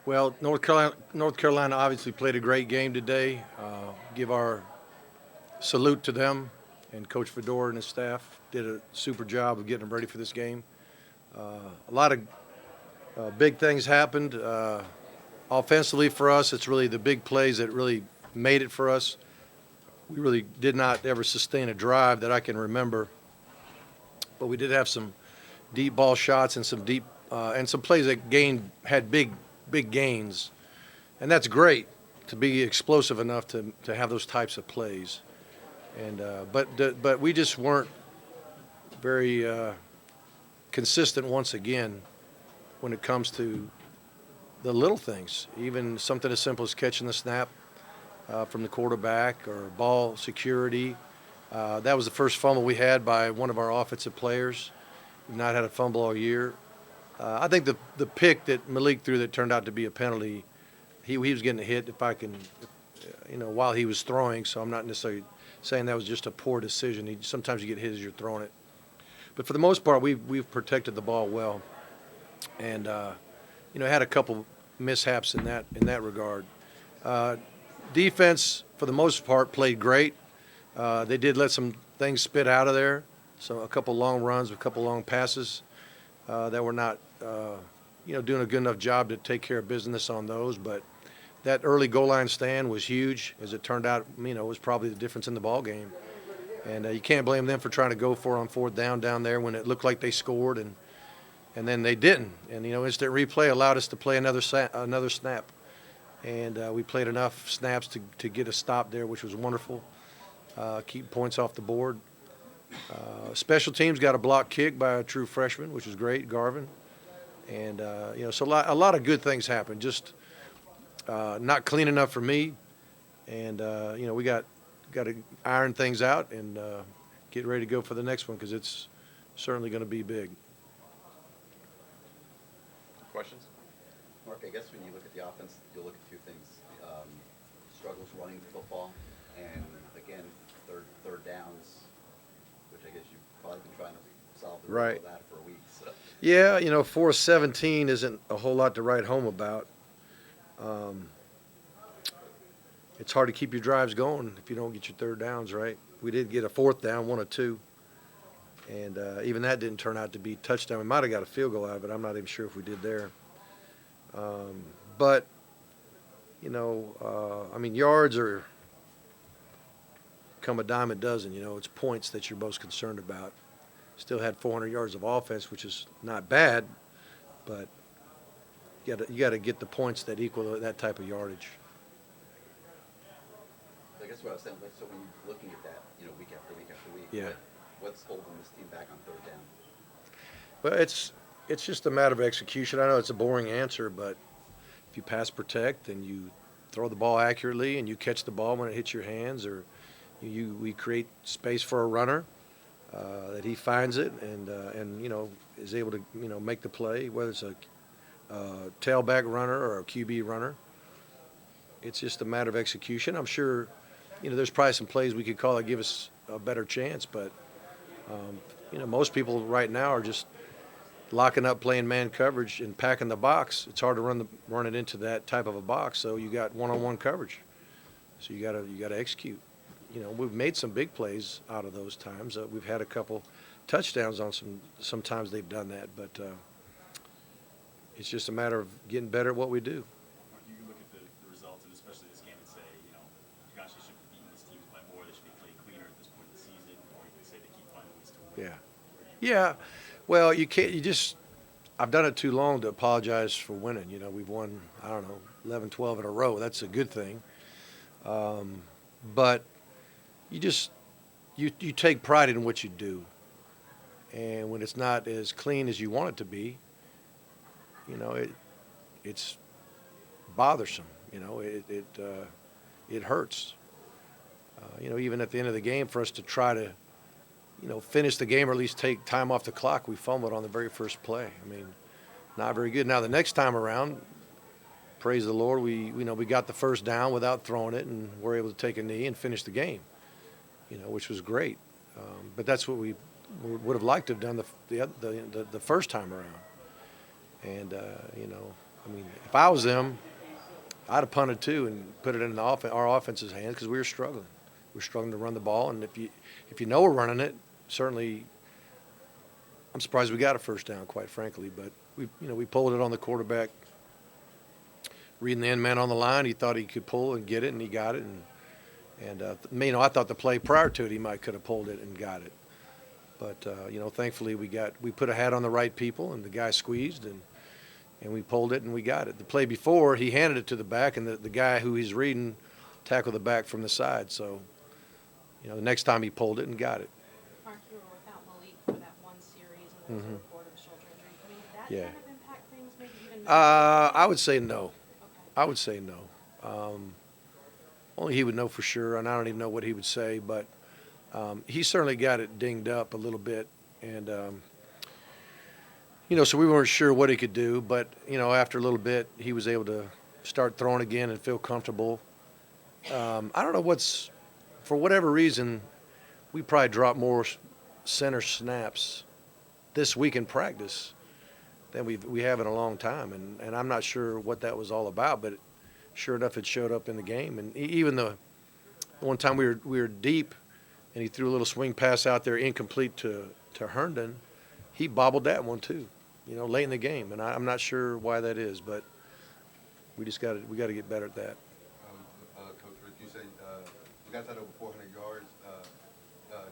Well, North Carolina obviously played a great game today. Give our salute to them, and Coach Fedora and his staff did a super job of getting them ready for this game. A lot of big things happened. Offensively for us, it's really the big plays that really made it for us. We really did not ever sustain a drive that I can remember, but we did have some deep ball shots and some deep and some plays that had big gains, and that's great to be explosive enough to have those types of plays. And but we just weren't very consistent once again when it comes to the little things, even something as simple as catching the snap from the quarterback or ball security. That was the first fumble we had by one of our offensive players. We've not had a fumble all year. I think the pick that Malik threw that turned out to be a penalty, he was getting hit while he was throwing, so I'm not necessarily saying that was just a poor decision. Sometimes you get hit as you're throwing it. But for the most part, we've protected the ball well, and had a couple mishaps in that regard. Defense, for the most part, played great. They did let some things spit out of there, so a couple long runs, a couple long passes that were not, doing a good enough job to take care of business on those. But that early goal line stand was huge. As it turned out, it was probably the difference in the ball game. And you can't blame them for trying to go for it on fourth down there when it looked like they scored, and then they didn't. And instant replay allowed us to play another snap, and we played enough snaps to get a stop there, which was wonderful. Keep points off the board. Special teams got a block kick by a true freshman, which was great, Garvin. And so a lot of good things happened. Just not clean enough for me, and we got to iron things out and get ready to go for the next one, because it's certainly going to be big. Questions? Mark, I guess when you look at the offense, you'll look at two things: struggles running the football, and again, third downs, which I guess you've probably been trying to solve the riddle of that for a week. So. Yeah, 4-17 isn't a whole lot to write home about. It's hard to keep your drives going if you don't get your third downs right. We did get a fourth down, 1 or 2, and even that didn't turn out to be touchdown. We might have got a field goal out of it. I'm not even sure if we did there. But yards are come a dime a dozen. It's points that you're most concerned about. Still had 400 yards of offense, which is not bad, but you got to get the points that equal that type of yardage. I guess what I was saying, so when you're looking at that, week after week after week, yeah, what's holding this team back on third down? Well, it's just a matter of execution. I know it's a boring answer, but if you pass protect and you throw the ball accurately and you catch the ball when it hits your hands, or we create space for a runner that he finds it and is able to make the play, whether it's a tailback runner or a QB runner. It's just a matter of execution. I'm sure there's probably some plays we could call that give us a better chance, but most people right now are just locking up, playing man coverage, and packing the box. It's hard to run it into that type of a box, so you got one-on-one coverage. So you got to execute. We've made some big plays out of those times. We've had a couple touchdowns on sometimes they've done that, but it's just a matter of getting better at what we do. You can look at the results, and especially this game, and say, you guys should be beating these teams by more. They should be playing cleaner at this point in the season, or you can say they keep finding ways to win. Yeah. Well, you can't. I've done it too long to apologize for winning. We've won, 11, 12 in a row. That's a good thing. But you take pride in what you do, and when it's not as clean as you want it to be, it's bothersome. It hurts. Even at the end of the game, for us to try to finish the game or at least take time off the clock, we fumbled on the very first play. Not very good. Now the next time around, praise the Lord, we got the first down without throwing it, and we're able to take a knee and finish the game, which was great. But that's what we would have liked to have done the first time around. And I mean, if I was them, I'd have punted too and put it in our offense's hands because we were struggling. We're struggling to run the ball, and if you know we're running it, certainly I'm surprised we got a first down, quite frankly. But we pulled it on the quarterback, reading the end man on the line. He thought he could pull and get it, and he got it. And I thought the play prior to it, he could have pulled it and got it. But thankfully we put a hat on the right people, and the guy squeezed, and we pulled it and we got it. The play before, he handed it to the back, and the guy who he's reading tackled the back from the side. So, the next time he pulled it and got it. Mark, you were without Malik for that one series, and there was a report of a shoulder injury. I mean, did that kind of impact things, maybe even? I would say no. Okay. I would say no. Only he would know for sure, and I don't even know what he would say. But he certainly got it dinged up a little bit, and so we weren't sure what he could do. But after a little bit, he was able to start throwing again and feel comfortable. I don't know for whatever reason, we probably dropped more center snaps this week in practice than we have in a long time, and I'm not sure what that was all about, but sure enough, it showed up in the game. And even the one time we were deep, and he threw a little swing pass out there, incomplete to Herndon, he bobbled that one too, late in the game, and I'm not sure why that is, but we got to get better at that. Coach Richt, you say you guys had over 400 yards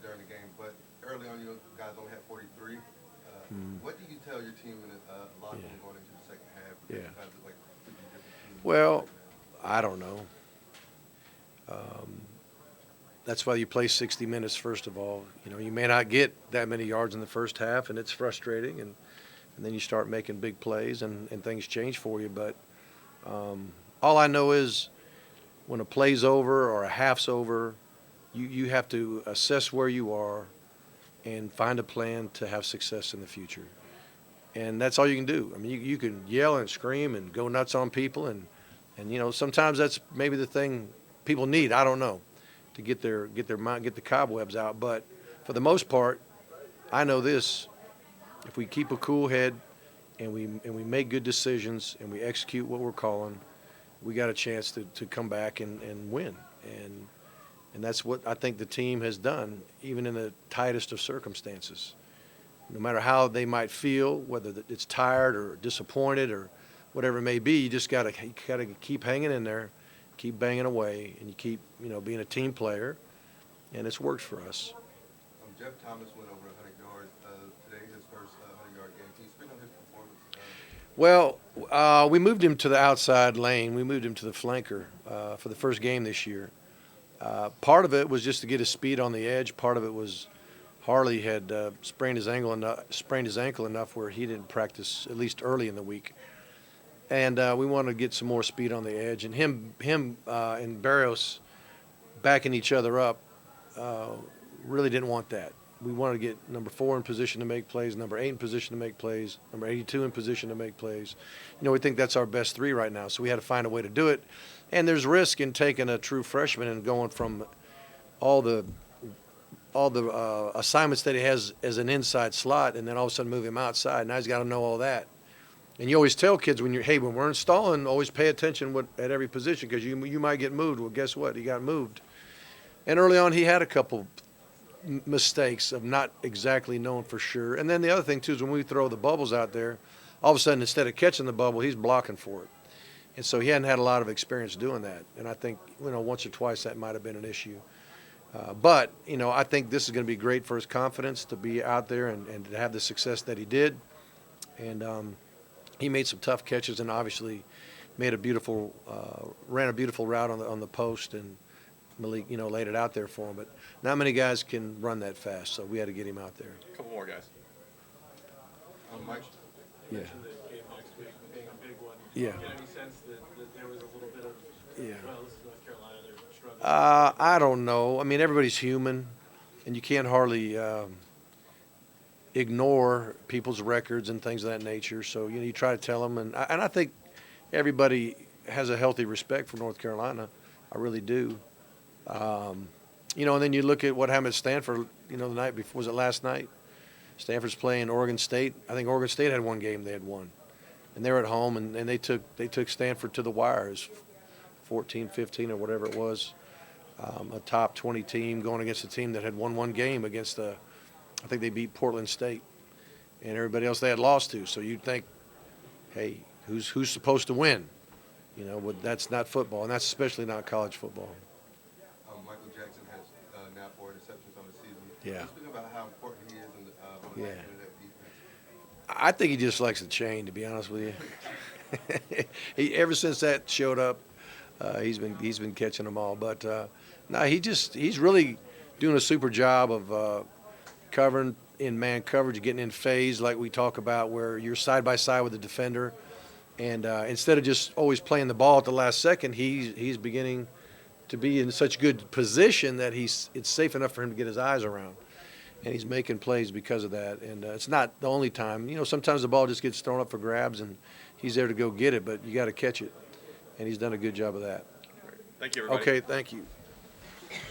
during the game, but early on you guys only had 43. What do you tell your team in the locker room going into the second half? Yeah. You guys are like completely different teams Well, right I don't know. That's why you play 60 minutes, first of all. You may not get that many yards in the first half, and it's frustrating, and then you start making big plays, and things change for you. But all I know is when a play's over or a half's over, you have to assess where you are and find a plan to have success in the future. And that's all you can do. I mean, you can yell and scream and go nuts on people, and sometimes that's maybe the thing people need. I don't know, to get their mind, get the cobwebs out. But for the most part, I know this: if we keep a cool head and we make good decisions and we execute what we're calling, we got a chance to come back and win. And that's what I think the team has done, even in the tightest of circumstances. No matter how they might feel, whether it's tired or disappointed or whatever it may be, you just got to keep hanging in there, keep banging away, and you keep being a team player, and it's worked for us. Jeff Thomas went over 100 yards today, his first 100-yard game. Can you speak on his performance? Well, we moved him to the outside lane. We moved him to the flanker for the first game this year. Part of it was just to get his speed on the edge. Part of it was Harley had sprained his ankle enough where he didn't practice, at least early in the week. And we wanted to get some more speed on the edge. And him and Barrios backing each other up really didn't want that. We wanted to get number 4 in position to make plays, number 8 in position to make plays, number 82 in position to make plays. We think that's our best 3 right now, so we had to find a way to do it. And there's risk in taking a true freshman and going from all the assignments that he has as an inside slot, and then all of a sudden move him outside. Now he's got to know all that. And you always tell kids when we're installing, always pay attention at every position, because you might get moved. Well, guess what? He got moved. And early on, he had a couple mistakes of not exactly knowing for sure. And then the other thing too is when we throw the bubbles out there, all of a sudden instead of catching the bubble, he's blocking for it. And so he hadn't had a lot of experience doing that. And I think once or twice that might have been an issue. But I think this is going to be great for his confidence to be out there and to have the success that he did. And he made some tough catches and obviously ran a beautiful route on the post, and Malik laid it out there for him. But not many guys can run that fast, so we had to get him out there. A couple more guys. Mike? Yeah. Mentioned the game next week being a big one. Yeah. Get any sense that there was a little bit of, well, this is North Carolina, they're struggling? I don't know. I mean, everybody's human, and you can't hardly ignore people's records and things of that nature. So you try to tell them, and I think everybody has a healthy respect for North Carolina. I really do. And then you look at what happened at Stanford. The night before, was it last night? Stanford's playing Oregon State. I think Oregon State had one game they had won. and they're at home, and they took Stanford to the wire. It was 14-15 or whatever it was, a top 20 team going against a team that had won one game against I think they beat Portland State, and everybody else they had lost to. So you'd think, hey, who's supposed to win? You know, but that's not football, and that's especially not college football. Michael Jackson has now 4 interceptions on the season. Yeah. Just think about how important he is on the Yeah. back end of that defense. I think he just likes the chain, to be honest with you. Ever since that showed up, he's been catching them all. But no, he's really doing a super job of covering in man coverage, getting in phase like we talk about, where you're side by side with the defender, and instead of just always playing the ball at the last second, he's beginning to be in such good position that it's safe enough for him to get his eyes around. And he's making plays because of that. And it's not the only time. You know, sometimes the ball just gets thrown up for grabs, and he's there to go get it, but you got to catch it. And he's done a good job of that. Thank you, everybody. Okay, thank you.